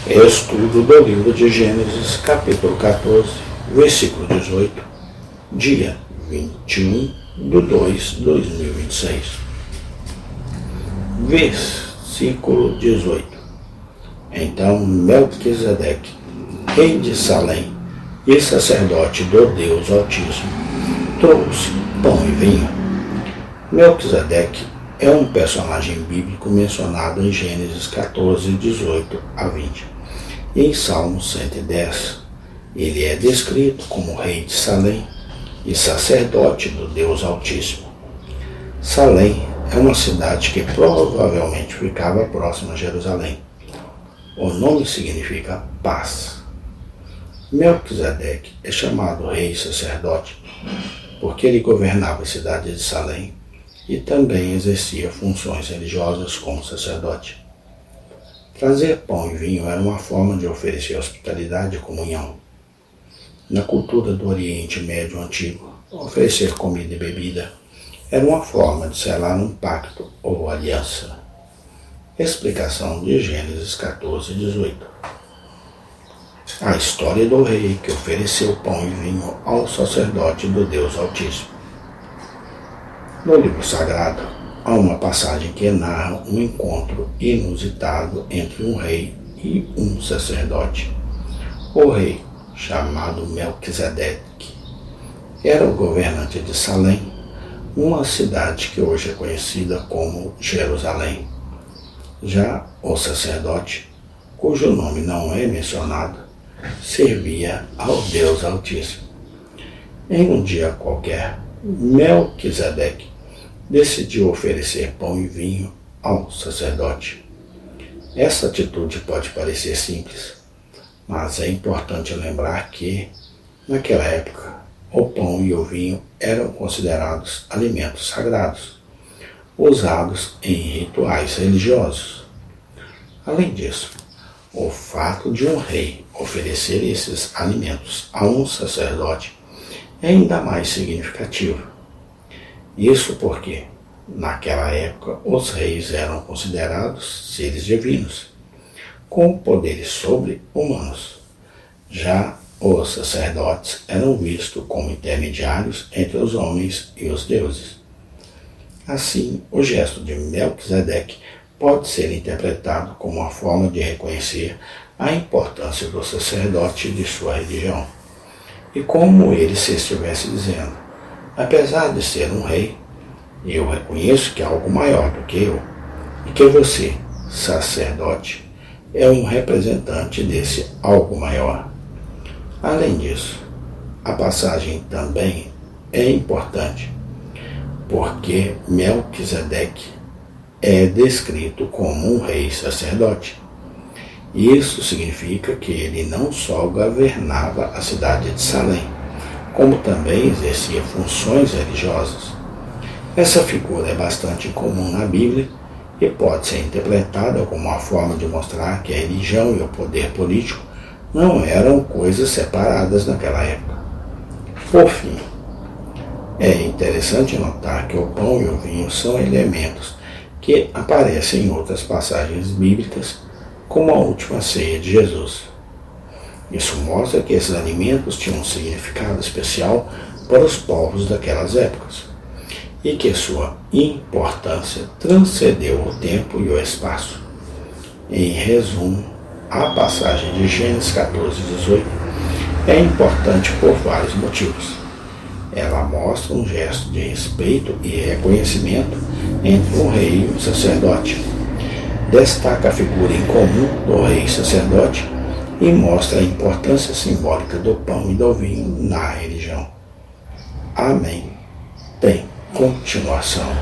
Estudo do livro de Gênesis, capítulo 14, versículo 18, dia 21/2/2026. Versículo 18. Então Melquisedeque, rei de Salém e sacerdote do Deus Altíssimo, trouxe pão e vinho. Melquisedeque é um personagem bíblico mencionado em Gênesis 14, 18 a 20. E em Salmos 110, ele é descrito como rei de Salém e sacerdote do Deus Altíssimo. Salém é uma cidade que provavelmente ficava próxima a Jerusalém. O nome significa paz. Melquisedeque é chamado rei e sacerdote porque ele governava a cidade de Salém e também exercia funções religiosas como sacerdote. Trazer pão e vinho era uma forma de oferecer hospitalidade e comunhão. Na cultura do Oriente Médio Antigo, oferecer comida e bebida era uma forma de selar um pacto ou aliança. Explicação de Gênesis 14, 18. A história do rei que ofereceu pão e vinho ao sacerdote do Deus Altíssimo. No livro sagrado, há uma passagem que narra um encontro inusitado entre um rei e um sacerdote. O rei, chamado Melquisedeque, era o governante de Salém, uma cidade que hoje é conhecida como Jerusalém. Já o sacerdote, cujo nome não é mencionado, servia ao Deus Altíssimo. Em um dia qualquer, Melquisedeque decidiu oferecer pão e vinho ao sacerdote. Essa atitude pode parecer simples, mas é importante lembrar que, naquela época, o pão e o vinho eram considerados alimentos sagrados, usados em rituais religiosos. Além disso, o fato de um rei oferecer esses alimentos a um sacerdote é ainda mais significativo. Isso porque, naquela época, os reis eram considerados seres divinos, com poderes sobre-humanos. Já os sacerdotes eram vistos como intermediários entre os homens e os deuses. Assim, o gesto de Melquisedeque pode ser interpretado como uma forma de reconhecer a importância do sacerdote de sua religião, e como ele se estivesse dizendo: apesar de ser um rei, eu reconheço que há algo maior do que eu, e que você, sacerdote, é um representante desse algo maior. Além disso, a passagem também é importante, porque Melquisedeque é descrito como um rei sacerdote. Isso significa que ele não só governava a cidade de Salém, como também exercia funções religiosas. Essa figura é bastante comum na Bíblia e pode ser interpretada como uma forma de mostrar que a religião e o poder político não eram coisas separadas naquela época. Por fim, é interessante notar que o pão e o vinho são elementos que aparecem em outras passagens bíblicas, como a última ceia de Jesus. Isso mostra que esses alimentos tinham um significado especial para os povos daquelas épocas e que sua importância transcendeu o tempo e o espaço. Em resumo, a passagem de Gênesis 14, 18 é importante por vários motivos. Ela mostra um gesto de respeito e reconhecimento entre um rei e um sacerdote. Destaca a figura em comum do rei e sacerdote e mostra a importância simbólica do pão e do vinho na religião. Amém. Tem continuação.